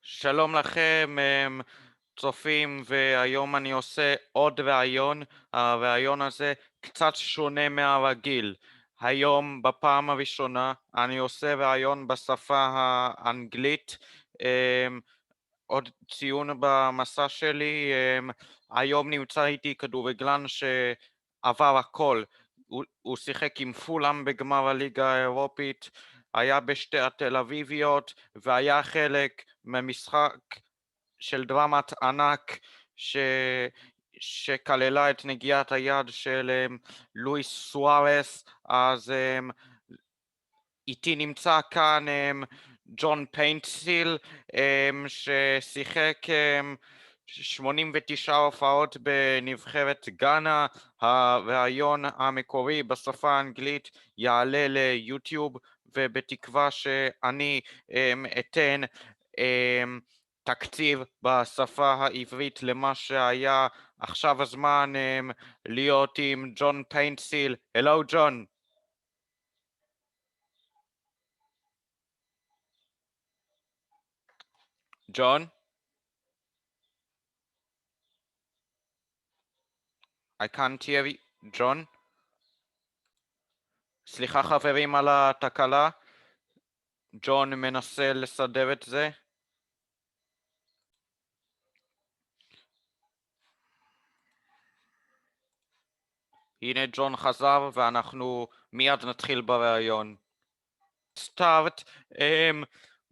שלום לכם, צופים, והיום אני עושה עוד ראיון. הראיון הזה קצת שונה מהרגיל. היום בפעם הראשונה אני עושה ראיון בשפה האנגלית. עוד ציון במסע שלי, היום נמצא איתי כדורגלן שעבר הכל. הוא שיחק עם פולאם בגמר הליגה האירופית, היה בשתי התל אביביות והיה חלק ממשחק של דרמת ענק שכללה את נגיעת היד של לואיס סוארס. אז איתי נמצא כאן ג'ון פיינטסיל, ששיחק 89 הופעות בנבחרת גאנה. הראיון המקורי בשפה האנגלית יעלה ליוטיוב, ובתקווה שאני אתן תקציב בשפה העברית למה שהיה. עכשיו הזמן להיות עם ג'ון פיינטסיל. Hello, John. John? I can't hear you. John? סליחה חברים על התקלה. ג'ון מנסה לסדר את זה. הנה ג'ון חזר ואנחנו מיד נתחיל בראיון. Start.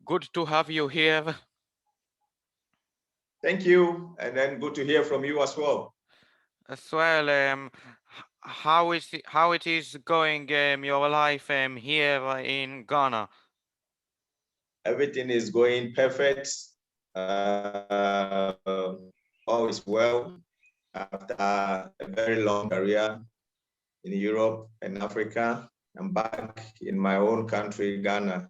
Good to have you here. Thank you, and then good to hear from you as well. As well, how it is going your life here in Ghana? Everything is going perfect. All is well after a very long career in Europe and Africa. I'm back in my own country, Ghana.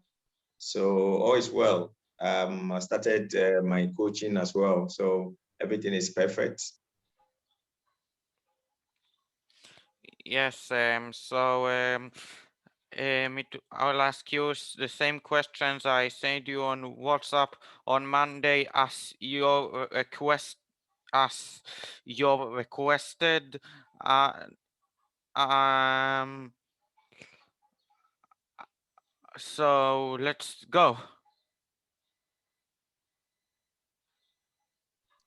So all is well. I started my coaching as well. So everything is perfect. Yes, I'll ask you the same questions I sent you on WhatsApp on Monday as you're requested. So let's go.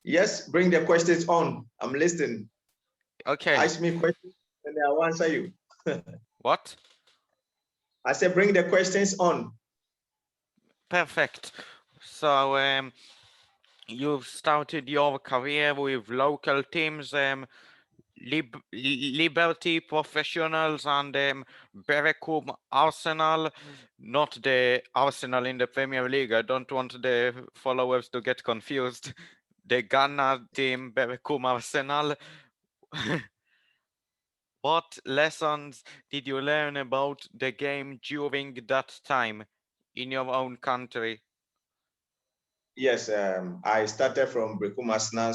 Yes, bring the questions on. I'm listening. Okay. Ask me questions and I'll answer you. What? I said bring the questions on. Perfect. So you've started your career with local teams, Liberty Professionals and Berekum Arsenal, not the Arsenal in the Premier League. I don't want the followers to get confused. The Ghana team, Berekum Arsenal. What lessons did you learn about the game during that time in your own country? Yes, I started from Berekum Arsenal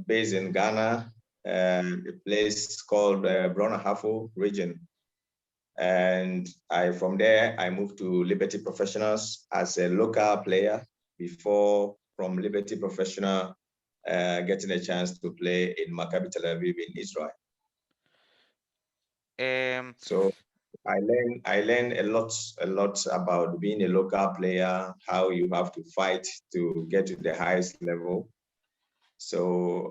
based in Ghana, a place called Brona-Hafo region. And from there, I moved to Liberty Professionals as a local player before from Liberty Professional getting a chance to play in Maccabi Tel Aviv in Israel. So I learned a lot about being a local player, how you have to fight to get to the highest level. So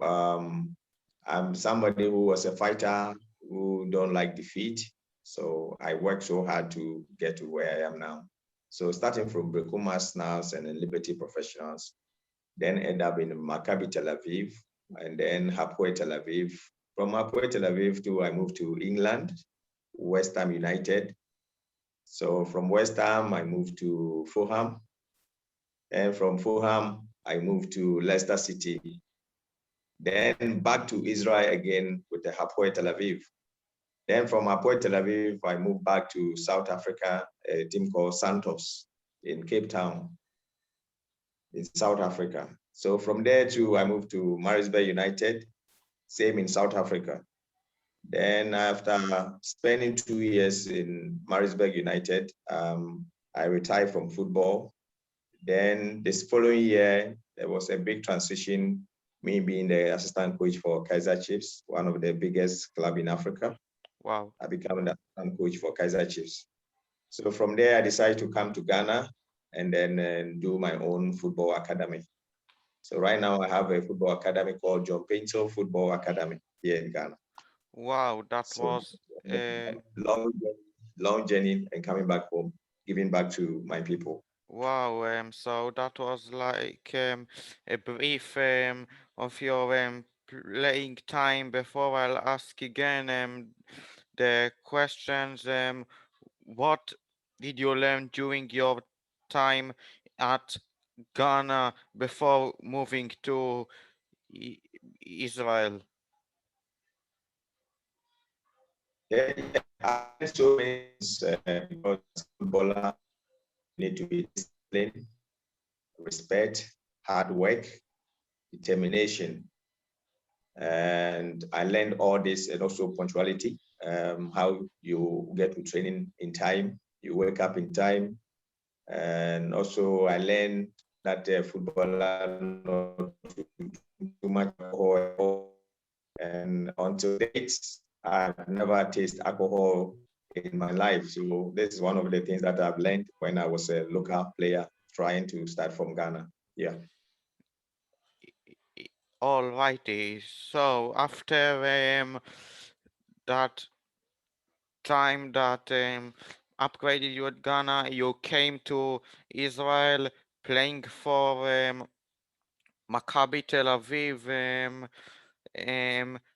I'm somebody who was a fighter who don't like defeat. So I worked so hard to get to where I am now. So starting from Berekum Arsenal and then Liberty Professionals, then end up in Maccabi Tel Aviv, and then Hapoel Tel Aviv. From Hapoel Tel Aviv I moved to England, West Ham United. So from West Ham, I moved to Fulham. And from Fulham, I moved to Leicester City. Then back to Israel again with the Hapoel Tel Aviv. Then from Hapoel Tel Aviv, I moved back to South Africa, a team called Santos in Cape Town, in South Africa. So from there too, I moved to Maritzburg United, same in South Africa. Then after spending 2 years in Maritzburg United, I retired from football. Then this following year, there was a big transition, me being the assistant coach for Kaiser Chiefs, one of the biggest club in Africa. Wow. I became the assistant coach for Kaiser Chiefs. So from there, I decided to come to Ghana and then do my own football academy. So right now I have a football academy called John Football Academy here in Ghana. Wow, that So was long journey and coming back home, giving back to my people. wow. So that was like a brief of your playing time. Before I'll ask again the questions. What did you learn during your time at Ghana before moving to I- Israel? Yeah, I learned so many things because footballer need to be disciplined, respect, hard work, determination. And I learned all this and also punctuality, how you get to training in time, you wake up in time. And also I learned that footballer not to too much alcohol. And until date, I've never tasted alcohol in my life. So this is one of the things that I've learned when I was a local player trying to start from Ghana. Yeah. All righty. So after that time that upgraded you at Ghana, you came to Israel playing for Maccabi Tel Aviv.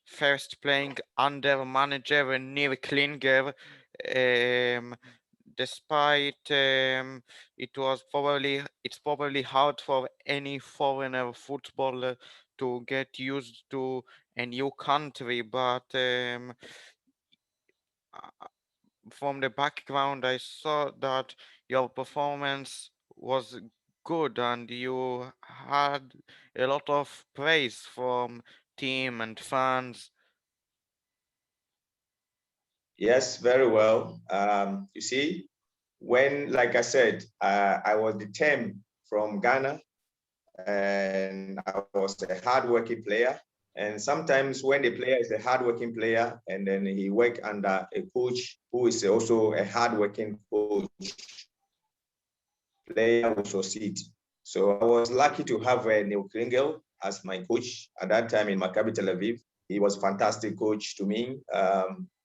First playing under manager Neil Klinger. Um, despite it's probably hard for any foreigner footballer to get used to a new country, but from the background I saw that your performance was good and you had a lot of praise from team and fans. Yes, very well. You see, when, like I said, I was determined from Ghana and I was a hardworking player. And sometimes when the player is a hardworking player and then he work under a coach who is also a hardworking coach, player will succeed. So I was lucky to have Neil Klingel as my coach at that time in Maccabi Tel Aviv. He was a fantastic coach to me.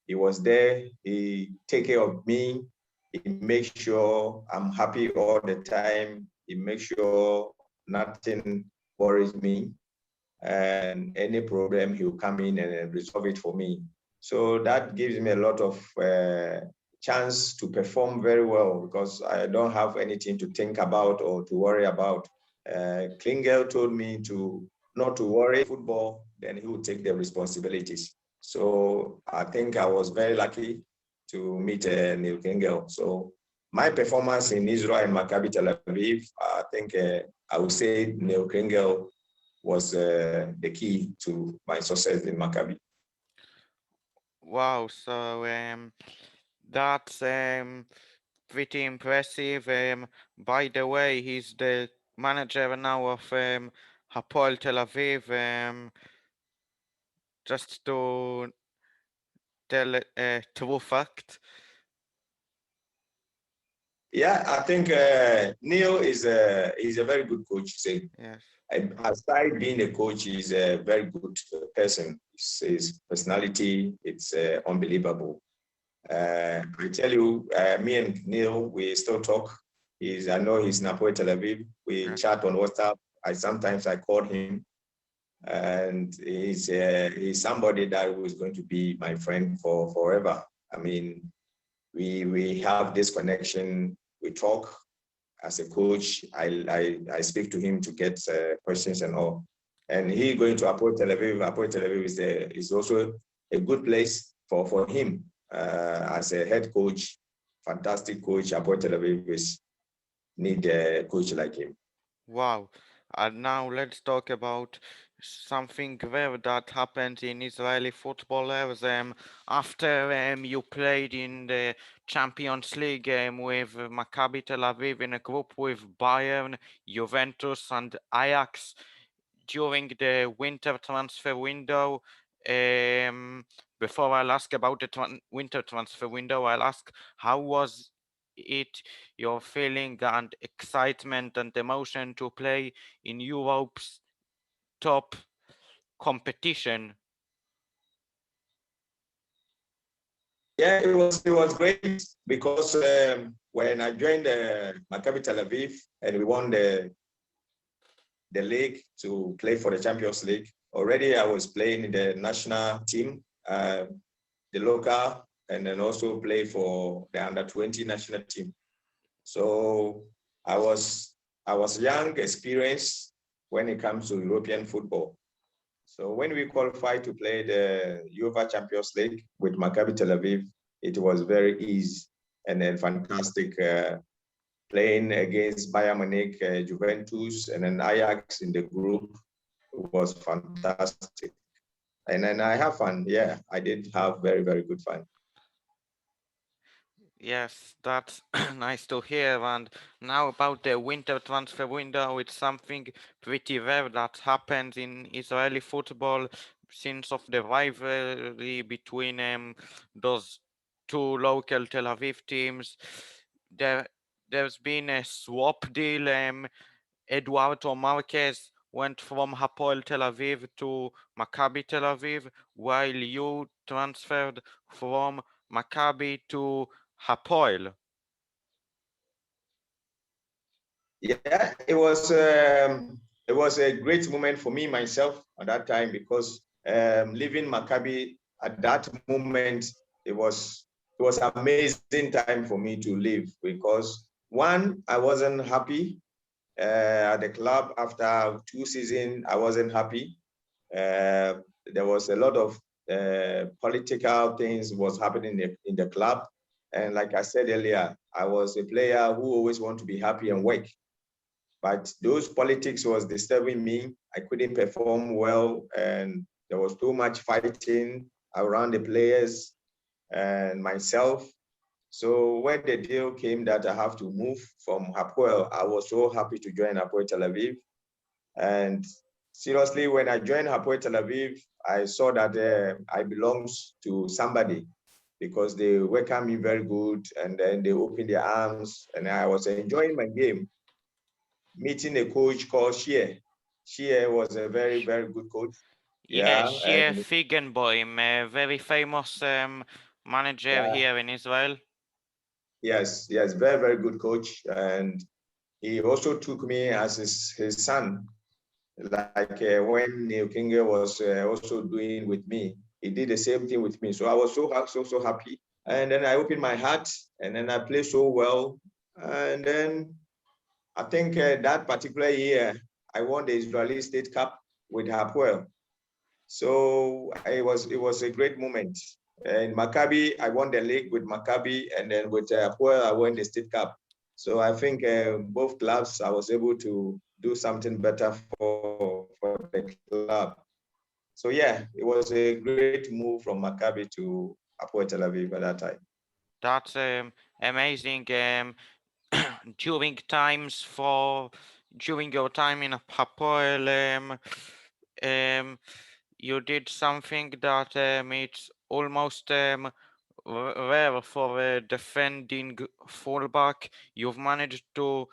He was there. He take care of me. He makes sure I'm happy all the time. He makes sure nothing worries me. And any problem, he'll come in and resolve it for me. So that gives me a lot of chance to perform very well because I don't have anything to think about or to worry about. Klingel told me to not to worry football, then he would take the responsibilities. So I think I was very lucky to meet Neil Klingel. So my performance in Israel and Maccabi Tel Aviv, I think I would say Neil Klingel was the key to my success in Maccabi. Wow, so that's pretty impressive. By the way, he's the manager now of Hapoel Tel Aviv. Just to tell a true fact. Yeah, I think Neil is he's a very good coach. Yes. Aside being a coach, he's a very good person. His personality, it's unbelievable. I tell you, me and Neil, we still talk. I know he's in Hapoel Tel Aviv. We Yes. chat on WhatsApp. Sometimes I call him, and he's somebody that was going to be my friend for forever. I mean, we have this connection. We talk as a coach. I speak to him to get questions and all. And he going to Hapoel Tel Aviv. Hapoel Tel Aviv is also a good place for him as a head coach. Fantastic coach. Hapoel Tel Aviv need a coach like him. Wow. And now let's talk about something rare that happened in Israeli footballers. After you played in the Champions League with Maccabi Tel Aviv in a group with Bayern, Juventus, and Ajax during the winter transfer window. Um, Before I'll ask about the winter transfer window, I'll ask how was it your feeling and excitement and emotion to play in Europe's top competition? Yeah, it was great because when I joined Maccabi Tel Aviv and we won the league to play for the Champions League, already I was playing in the national team, the local, and then also play for the under-20 national team. So I was young, experienced when it comes to European football. So when we qualified to play the UEFA Champions League with Maccabi Tel Aviv, it was very easy and then fantastic playing against Bayern Munich, Juventus, and then Ajax in the group was fantastic. And then I have fun. Yeah, I did have very, very good fun. Yes, that's nice to hear. And now about the winter transfer window, it's something pretty rare that happens in Israeli football since of the rivalry between those two local Tel Aviv teams. There, there's been a swap deal. Eduardo Marquez went from Hapoel Tel Aviv to Maccabi Tel Aviv, while you transferred from Maccabi to Hapoel. Yeah, it was a great moment for me myself at that time because leaving Maccabi at that moment it was amazing time for me to leave because one, I wasn't happy at the club after 2 seasons. I wasn't happy. There was a lot of political things was happening in the club, and like I said earlier, I was a player who always want to be happy and work. But those politics was disturbing me. I couldn't perform well, and there was too much fighting around the players and myself. So when the deal came that I have to move from Hapoel, I was so happy to join Hapoel Tel Aviv. And seriously, when I joined Hapoel Tel Aviv, I saw that I belongs to somebody because they welcomed me very good, and then they opened their arms, and I was enjoying my game meeting a coach called Shea. Shea was a very, very good coach. Yeah, Yeah, Shea and Figenboim, a very famous manager yeah, here in Israel. yes, very, very good coach. And he also took me as his son, like when Neil King was also doing with me. He did the same thing with me. So I was so happy. And then I opened my heart, and then I played so well. And then I think that particular year, I won the Israeli State Cup with Hapoel. So it was a great moment. In Maccabi, I won the league with Maccabi, and then with Hapoel, I won the State Cup. So I think both clubs, I was able to do something better for the club. So yeah, it was a great move from Maccabi to Hapoel Tel Aviv at that time. That's amazing. During times for during your time in Hapoel, you did something that it's almost rare for a defending fullback. You've managed to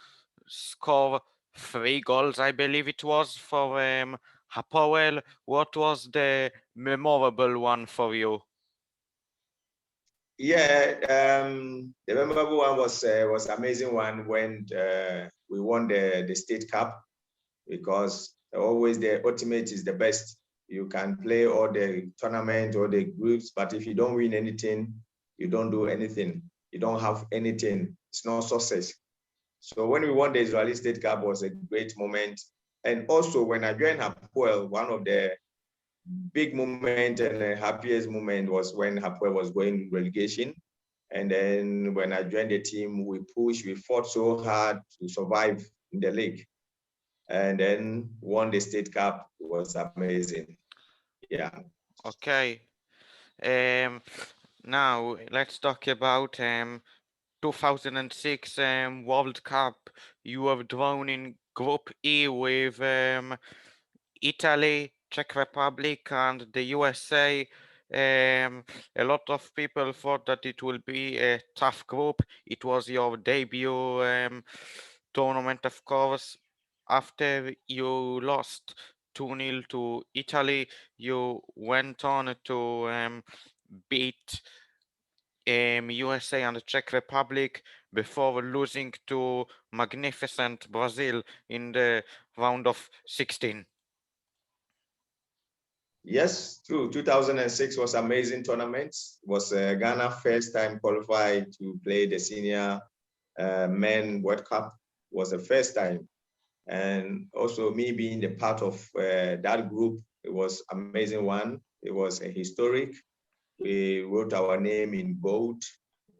score 3 goals, I believe it was, for Hapoel. What was the memorable one for you? Yeah, the memorable one was amazing one when we won the State Cup because always the ultimate is the best. You can play all the tournament or the groups, but if you don't win anything, you don't do anything. You don't have anything. It's not success. So when we won the Israeli State Cup was a great moment. And also when I joined Hapoel, one of the big moment and the happiest moment was when Hapoel was going relegation. And then when I joined the team, we pushed, we fought so hard to survive in the league. and then won the state cup. It was amazing. Yeah. Okay. Now let's talk about 2006 World Cup. You were drawn in Group E with Italy, Czech Republic, and the USA. A lot of people thought that it will be a tough group. It was your debut tournament, of course. After you lost 2-0 to Italy, you went on to beat USA and the Czech Republic before losing to magnificent Brazil in the round of 16. Yes, true. 2006 was amazing tournament. It was Ghana first time qualified to play the senior men World Cup. It was the first time. And also me being the part of that group, it was amazing one. It was a historic. We wrote our name in bold.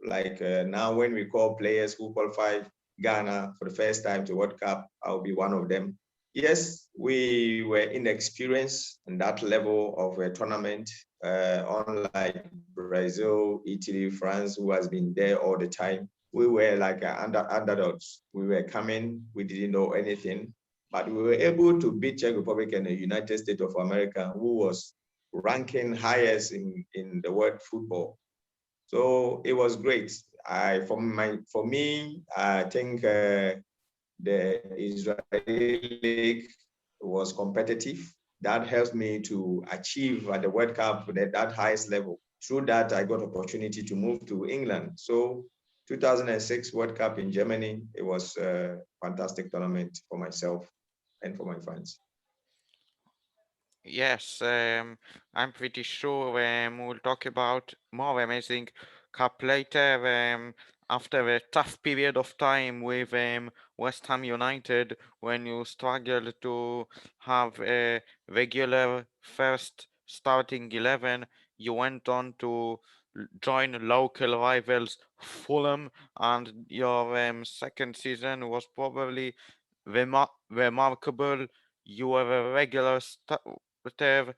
Like now when we call players who qualified Ghana for the first time to World Cup, I'll be one of them. Yes, we were inexperienced in that level of a tournament, unlike Brazil, Italy, France, who has been there all the time. We were like underdogs. We were coming, we didn't know anything, but we were able to beat Czech Republic and the United States of America, who was ranking highest in the world football. So it was great. For me, I think the Israeli league was competitive. That helped me to achieve at the World Cup at that highest level. Through that, I got opportunity to move to England. So 2006 World Cup in Germany, it was a fantastic tournament for myself and for my fans. Yes, I'm pretty sure we'll talk about more amazing cup later. After a tough period of time with West Ham United, when you struggled to have a regular first starting 11, you went on to join local rivals Fulham, and your second season was probably remarkable. You were a regular starter,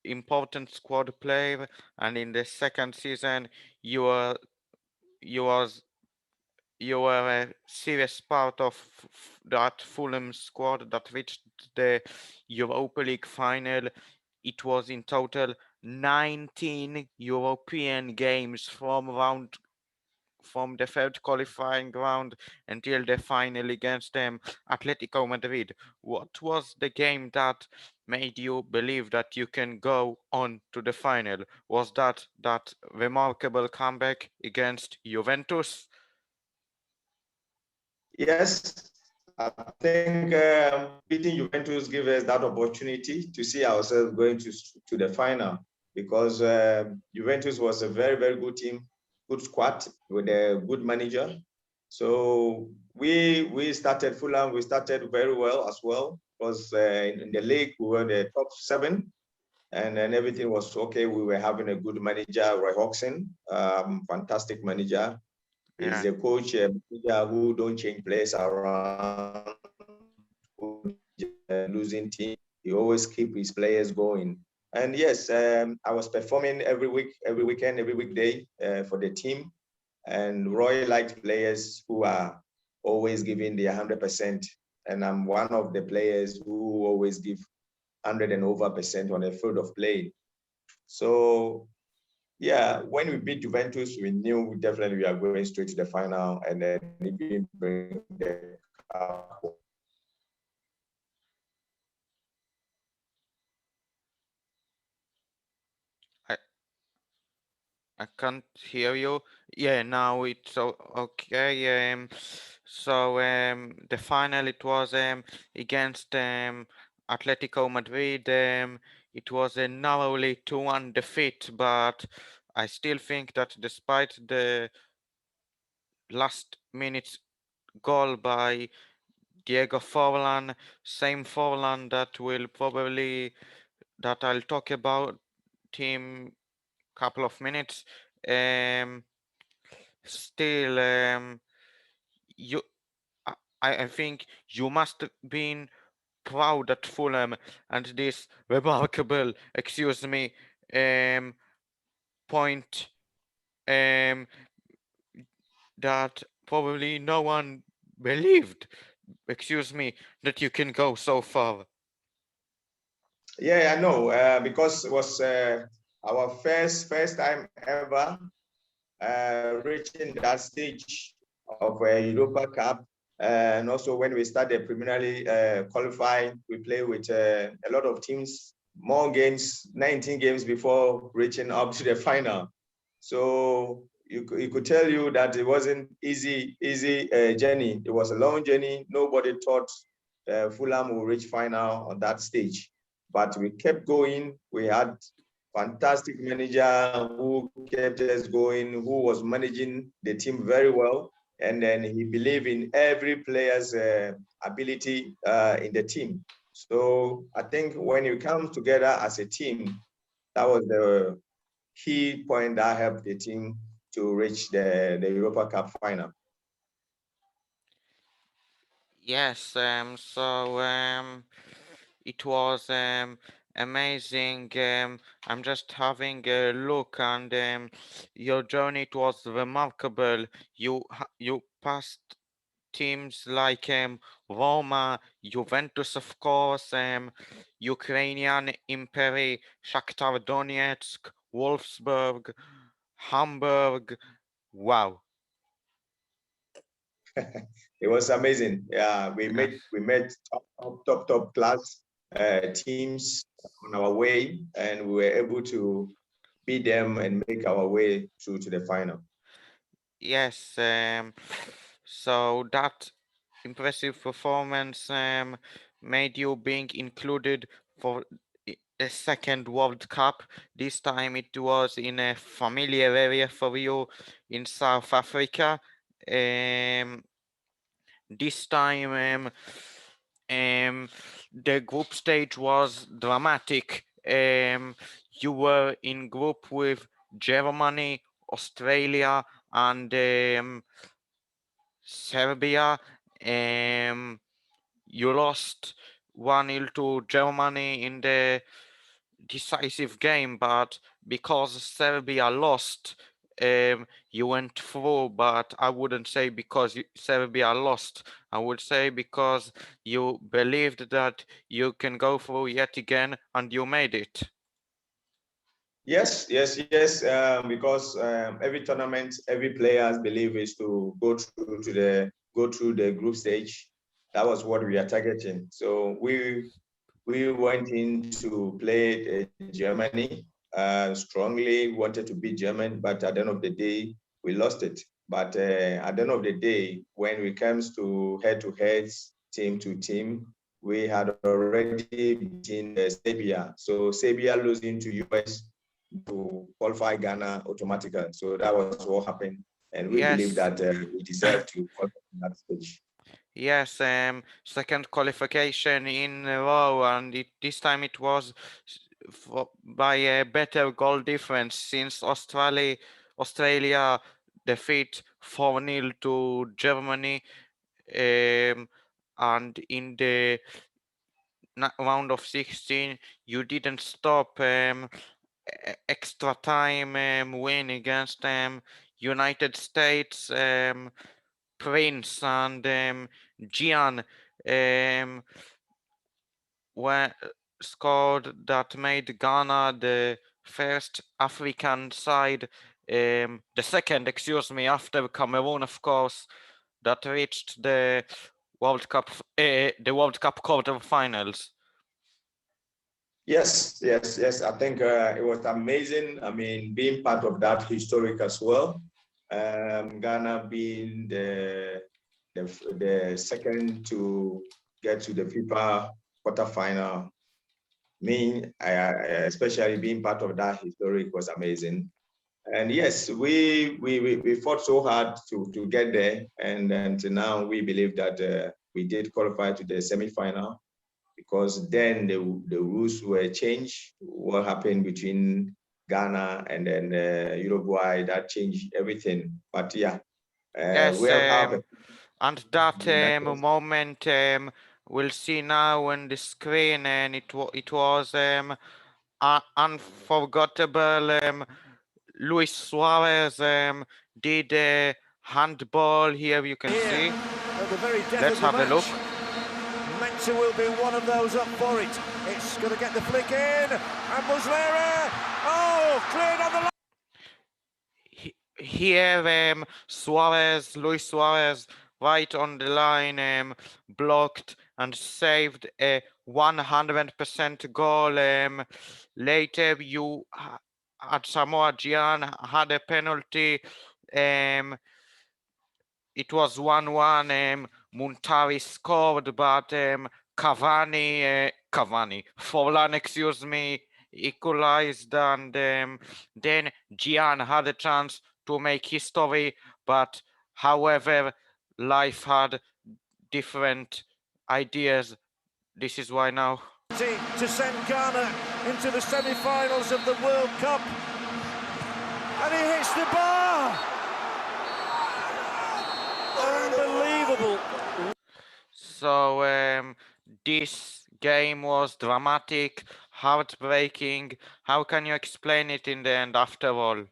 important squad player, and in the second season, you were you was you were a serious part of that Fulham squad that reached the Europa League final. It was in total 19 European games from the third qualifying round until the final against Atletico Madrid. What was the game that made you believe that you can go on to the final? Was that remarkable comeback against Juventus? Yes, I think beating Juventus gave us that opportunity to see ourselves going to the final because Juventus was a very, very good team, good squad with a good manager. So we started Fulham, we started very well as well because in the league we were the top 7 and then everything was okay. We were having a good manager, Roy Hodgson, fantastic manager. He's Yeah. a coach who don't change players around, losing team. He always keep his players going. And yes, I was performing every week, every weekend, every weekday for the team. And Roy likes players who are always giving their 100%. And I'm one of the players who always give 100 and over percent on the field of play. So yeah, when we beat Juventus, we knew definitely we are going straight to the final and then even bring the cup. I, I can't hear you. Yeah, now it's okay. So the final it was against Atletico Madrid. It was a narrowly 2-1 defeat, but I still think that despite the last minute goal by Diego Forlan, same Forlan that I'll talk about him couple of minutes. Um, Still, you, I think you must have been proud at Fulham and this remarkable, excuse me, point that probably no one believed, excuse me, that you can go so far. Yeah, I know, because it was our first time ever reaching that stage of a Europa Cup. And also when we started preliminary qualifying, we played with a lot of teams, more games, 19 games before reaching up to the final. So you could tell you that it wasn't easy journey. It was a long journey. Nobody thought Fulham will reach final on that stage, but we kept going. We had fantastic manager who kept us going, who was managing the team very well, and then he believed in every player's ability in the team. So I think when you come together as a team, that was the key point that helped the team to reach the Europa Cup final. Yes, it was amazing. I'm just having a look, and your journey, it was remarkable. You passed teams like Roma, Juventus, of course, Ukrainian Imperi, Shakhtar Donetsk, Wolfsburg, Hamburg. Wow. It was amazing. Yeah, we Yes. met top class teams on our way, and we were able to beat them and make our way through to the final. Yes, so that impressive performance made you being included for the second World Cup. This time it was in a familiar area for you in South Africa. Um, this time the group stage was dramatic. You were in group with Germany, Australia, and Serbia. You lost 1-0 to Germany in the decisive game, but because Serbia lost, you went through. But I wouldn't say because Serbia lost. I would say because you believed that you can go through yet again, and you made it. Yes. Because every tournament, every player's belief is to go through the group stage. That was what we are targeting. So we went in to play Germany. Strongly wanted to beat Germany, but at the end of the day, we lost it. But at the end of the day, when it comes to head-to-heads, team to team, we had already beaten Serbia. So Serbia losing to US to qualify Ghana automatically. So that was what happened, and we believe Yes. that we deserve to qualify that stage. Yes, second qualification in a row, and this time it was by a better goal difference since Australia defeat 4-0 to Germany, and in the round of 16 you didn't stop extra time win against United States. Prince and Gian were scored that made Ghana the first African side, the second, excuse me, after Cameroon, of course, that reached the World Cup quarterfinals. Yes. I think it was amazing. I mean, being part of that historic as well. Ghana being the second to get to the FIFA quarterfinal. Especially being part of that historic was amazing. And yes, we fought so hard to get there, and until now we believe that we did qualify to the semifinal, because then the rules were changed. What happened between Ghana and then Uruguay, that changed everything. But yeah, we Yes, have and that that moment we'll see now on the screen, and it was unforgettable. Luis Suarez did a handball here. You can see. At the very death Let's of the have a look. match. Mensah will be one of those up for it. It's going to get the flick in, and Muslera, oh, cleared on the line. Here, Luis Suarez, right on the line, blocked and saved a 100% goal. Later, you at Samoa Gyan had a penalty. It was 1-1. Muntari scored, but Cavani, Forlan, excuse me, equalized, and then Gyan had a chance to make history, but however, life had different ideas. This is why now. To send Ghana into the semi-finals of the World Cup, and he hits the bar. Unbelievable. So this game was dramatic, heartbreaking. How can you explain it in the end after all?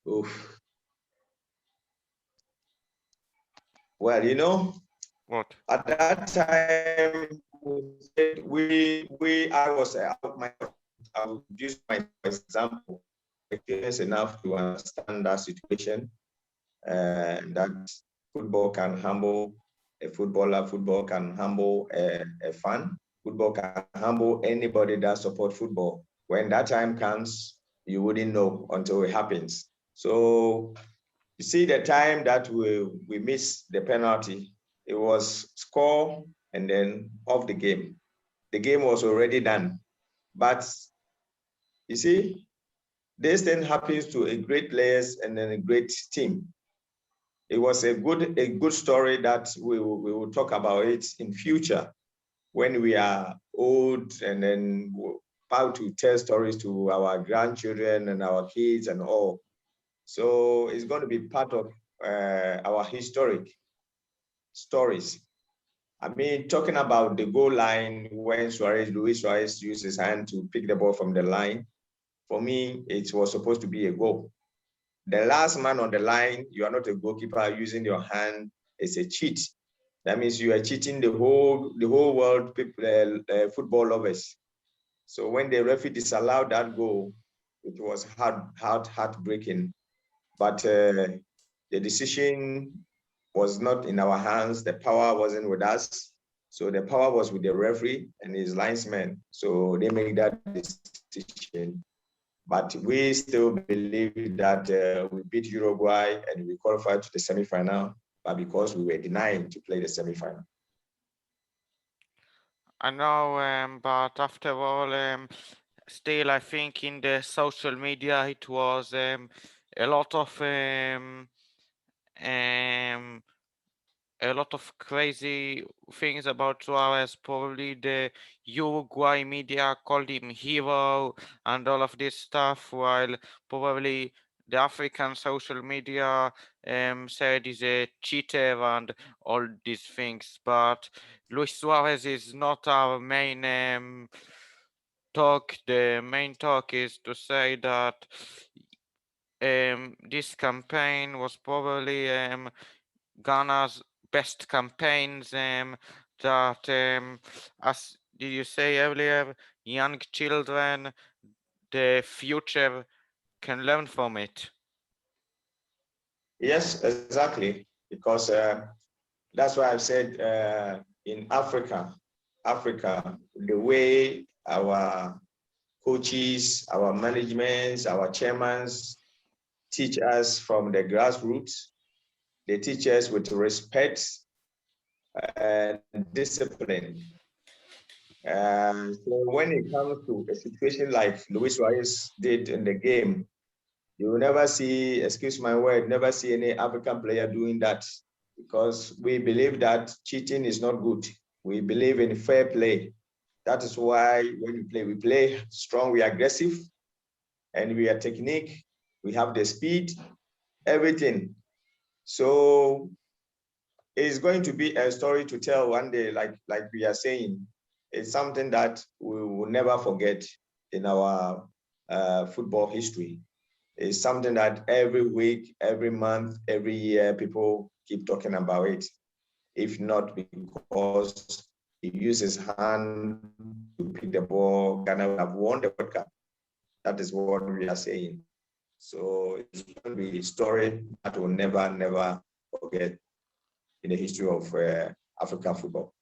Oof. Well, you know, What? at that time, I will use my example, experience enough to understand that situation, that football can humble a footballer, football can humble a fan, football can humble anybody that supports football. When that time comes, you wouldn't know until it happens. So you see the time that we missed the penalty, it was score and then off the game. The game was already done. But you see, this thing happens to a great players and then a great team. It was a good story that we will talk about it in future when we are old, and then how to tell stories to our grandchildren and our kids and all. So it's going to be part of our historic stories. I mean, talking about the goal line when Luis Suarez used his hand to pick the ball from the line, for me, it was supposed to be a goal. The last man on the line, you are not a goalkeeper. Using your hand is a cheat. That means you are cheating the whole world, people, football lovers. So when the referee disallowed that goal, it was heartbreaking. But the decision was not in our hands. The power wasn't with us. So the power was with the referee and his linesmen. So they made that decision. But we still believe that we beat Uruguay and we qualified to the semifinal, but because we were denied to play the semifinal. I know, but after all, still, I think in the social media it was a lot of a lot of crazy things about Suarez. Probably the Uruguay media called him hero and all of this stuff, while probably the African social media said he's a cheater and all these things. But Luis Suarez is not our main talk. The main talk is to say that this campaign was probably Ghana's best campaigns, that as did you say earlier, young children, the future can learn from it. Yes, exactly, because that's why I've said in Africa, the way our coaches, our managements, our chairmen teach us from the grassroots, they teach us with respect and discipline. So when it comes to a situation like Luis Suarez did in the game, you will never see, excuse my word, never see any African player doing that, because we believe that cheating is not good. We believe in fair play. That is why when we play strong, we are aggressive, and we are technique, we have the speed, everything. So it's going to be a story to tell one day, like we are saying. It's something that we will never forget in our football history. It's something that every week, every month, every year, people keep talking about it. If not because he used his hand to pick the ball, Ghana would have won the World Cup. That is what we are saying. So it's going to be a story that we'll never, never forget in the history of African football.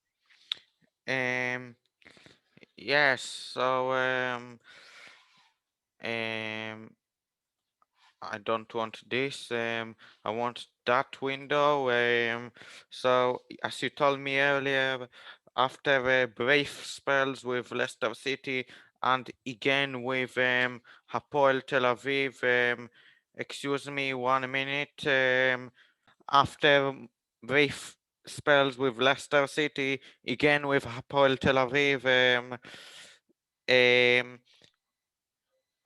Yes. So I don't want this. I want that window. So as you told me earlier, after brief spells with Leicester City and again with Hapoel Tel Aviv, excuse me 1 minute. After brief spells with Leicester City, again with Hapoel Tel Aviv,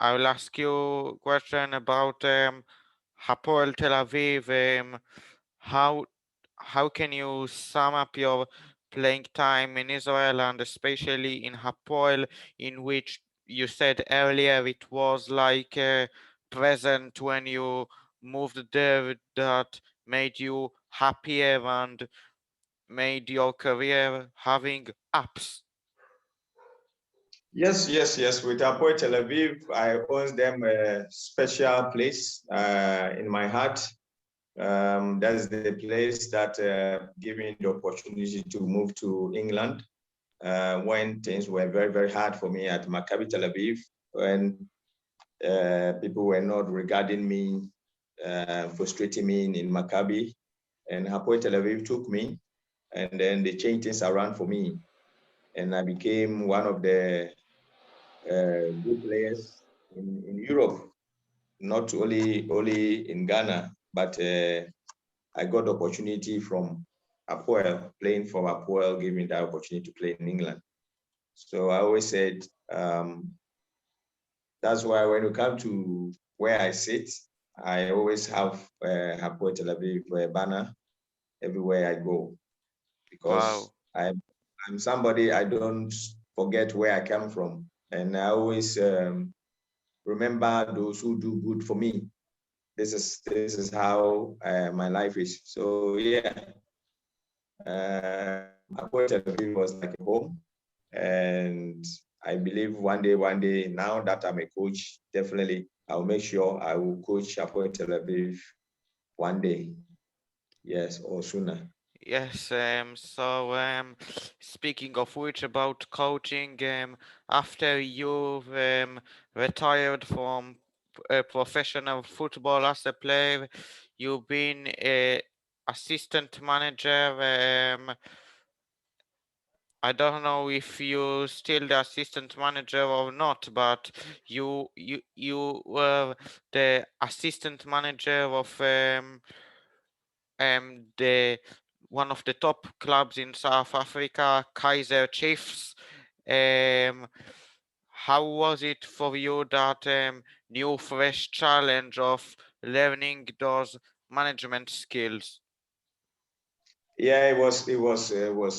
I will ask you a question about Hapoel Tel Aviv. How can you sum up your playing time in Israel and especially in Hapoel, in which you said earlier it was like present when you moved there that made you happier and made your career having ups? Yes. With Hapoel Tel Aviv, I own them a special place in my heart. That's the place that gave me the opportunity to move to England when things were very, very hard for me at Maccabi Tel Aviv, when people were not regarding me, frustrating me in Maccabi. And Hapoel Tel Aviv took me, and then they changed things around for me. And I became one of the good players in Europe, not only in Ghana, but I got the opportunity from Hapoel, playing for Hapoel, gave me that opportunity to play in England. So I always said, that's why when you come to where I sit, I always have Hapoel Tel Aviv banner everywhere I go, because Wow. I'm somebody, I don't forget where I come from. And I always remember those who do good for me. This is how my life is. So yeah, Hapoel Tel Aviv was like a home, and I believe one day, now that I'm a coach, definitely I'll make sure I will coach Hapoel Tel Aviv one day, yes, or sooner. Yes, so speaking of which, about coaching, after you've retired from professional football as a player, you've been a assistant manager. I don't know if you're still the assistant manager or not, but you were the assistant manager of the one of the top clubs in South Africa, Kaiser Chiefs. Um, how was it for you, that new fresh challenge of learning those management skills? Yeah, it was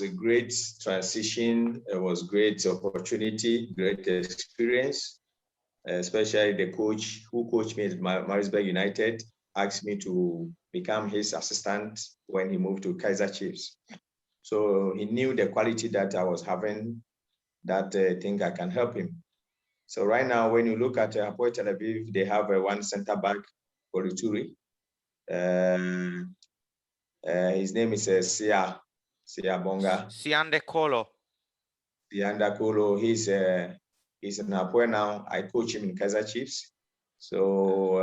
a great transition. It was great opportunity, great experience. Especially the coach who coached me at Marisburg United asked me to become his assistant when he moved to Kaiser Chiefs. So he knew the quality that I was having, that I think I can help him. So right now, when you look at Hapoel Tel Aviv, they have one center back, Korituri. His name is Sia Bonga. Siande Kolo. Sianda Kolo. He's in Hapoel now. I coach him in Kaiser Chiefs. So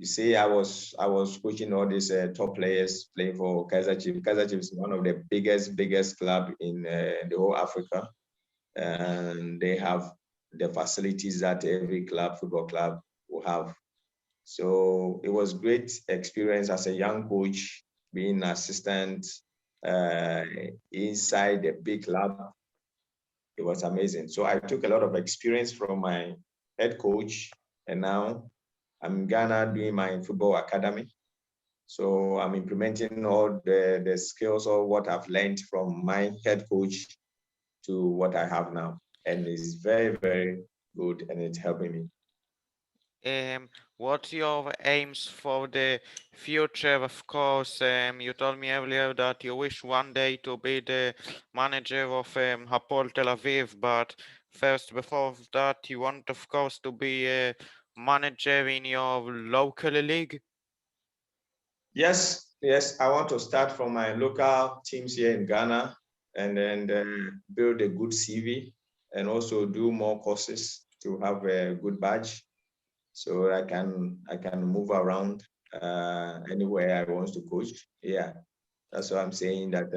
you see, I was coaching all these top players playing for Kaiser Chiefs. Kaiser Chiefs is one of the biggest club in the whole Africa, and they have the facilities that every football club will have. So it was great experience as a young coach, being an assistant inside a big club. It was amazing. So I took a lot of experience from my head coach, and now I'm in Ghana doing my football academy. So I'm implementing all the skills or what I've learned from my head coach to what I have now. And it's very, very good and it's helping me. What your aims for the future? Of course, you told me earlier that you wish one day to be the manager of Hapoel Tel Aviv, but first, before that, you want, of course, to be a manager in your local league. Yes, yes, I want to start from my local teams here in Ghana and then build a good CV and also do more courses to have a good badge so I can move around anywhere I want to coach. Yeah, that's what I'm saying that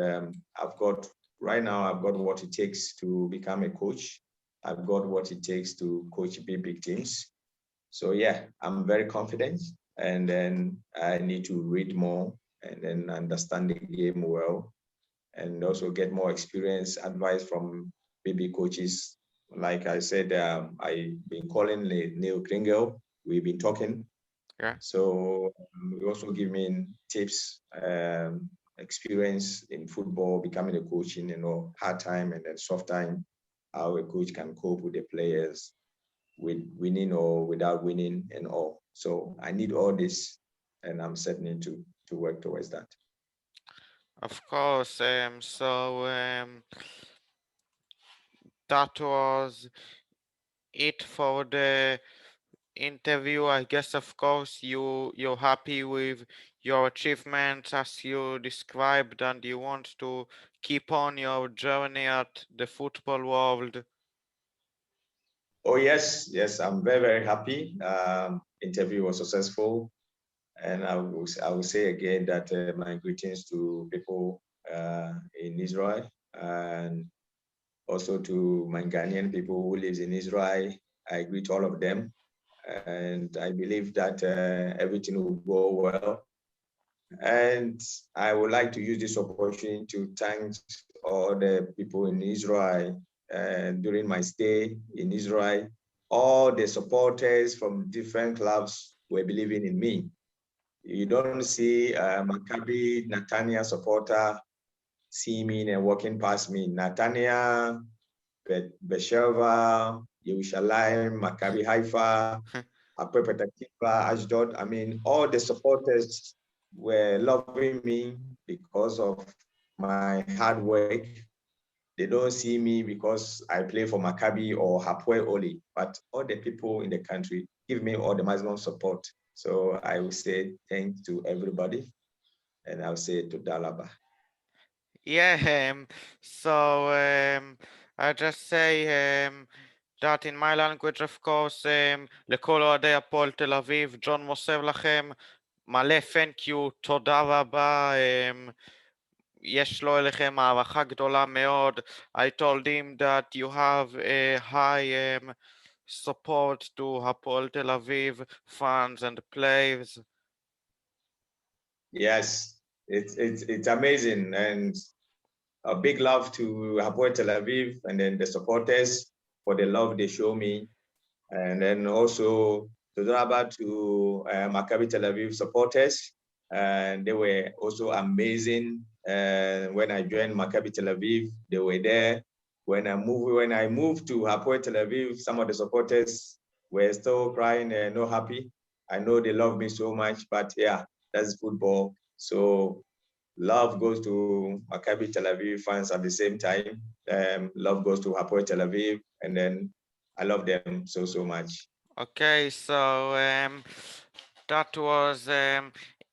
right now I've got what it takes to become a coach. I've got what it takes to coach big teams. So yeah, I'm very confident and then I need to read more and then understand the game well and also get more experience, advice from BB coaches. Like I said, I've been calling Neil Kringel. We've been talking. Yeah. So we also give me tips, experience in football, becoming a coach in hard time and then soft time, how a coach can cope with the players, with winning or without winning and all. So I need all this and I'm setting to work towards that. Of course, that was it for the interview. I guess, of course, you're happy with your achievements as you described, and you want to keep on your journey at the football world. Oh yes, I'm very happy. Interview was successful, and I will say again that my greetings to people in Israel and also to my Ghanaian people who lives in Israel. I greet all of them, and I believe that everything will go well. And I would like to use this opportunity to thank all the people in Israel during my stay in Israel. All the supporters from different clubs were believing in me. You don't see Maccabi Netanya supporter see me and walking past me. Netanya, Beersheva, Yerushalayim, Maccabi Haifa, Hapoel Petah Tikva, Ashdod. I mean, all the supporters were loving me because of my hard work. They don't see me because I play for Maccabi or Hapoel Oli, but all the people in the country give me all the maximum support. So I will say thanks to everybody, and I'll say to Dalaba. Yeah, so I just say that in my language, of course, לכל אוהדי הפועל תל אביב, ג'ון מוסר לכם מלא thank you, תודה רבה, יש לו אליכם הערכה גדולה מאוד. I told him that you have a high support to הפועל תל אביב fans and players. Yes, it's amazing, and a big love to Hapoel Tel Aviv and then the supporters for the love they show me, and then also to Maccabi Tel Aviv supporters, and they were also amazing. When I joined Maccabi Tel Aviv, they were there. When I moved to Hapoel Tel Aviv, some of the supporters were still crying and not happy. I know they love me so much, but yeah, that's football. So love goes to Maccabi Tel Aviv fans at the same time. Love goes to Hapoel Tel Aviv, and then I love them so much. Okay, so that was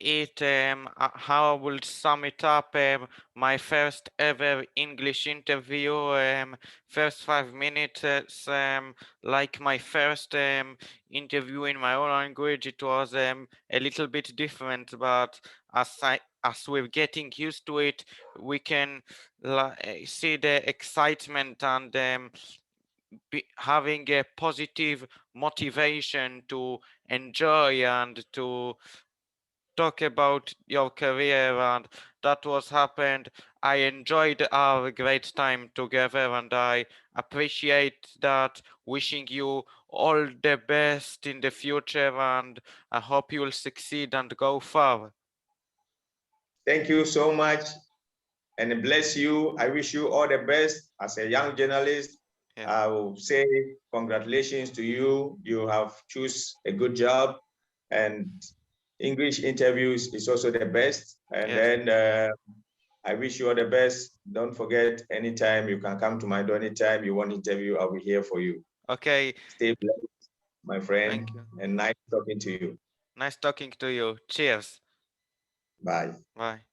it. How I will sum it up. My first ever English interview. First 5 minutes. Like my first interview in my own language. It was a little bit different, but as we're getting used to it, we can see the excitement and having a positive motivation to enjoy and to talk about your career, and that was happened. I enjoyed our great time together and I appreciate that. Wishing you all the best in the future, and I hope you will succeed and go far. Thank you so much, and bless you. I wish you all the best as a young journalist. Yeah. I will say congratulations to you. You have choose a good job, and English interviews is also the best. And Yes. then I wish you all the best. Don't forget, anytime you can come to my door, anytime you want interview, I'll be here for you. Okay. Stay blessed, my friend, Thank you. and nice talking to you. Nice talking to you. Cheers. Bye. Bye.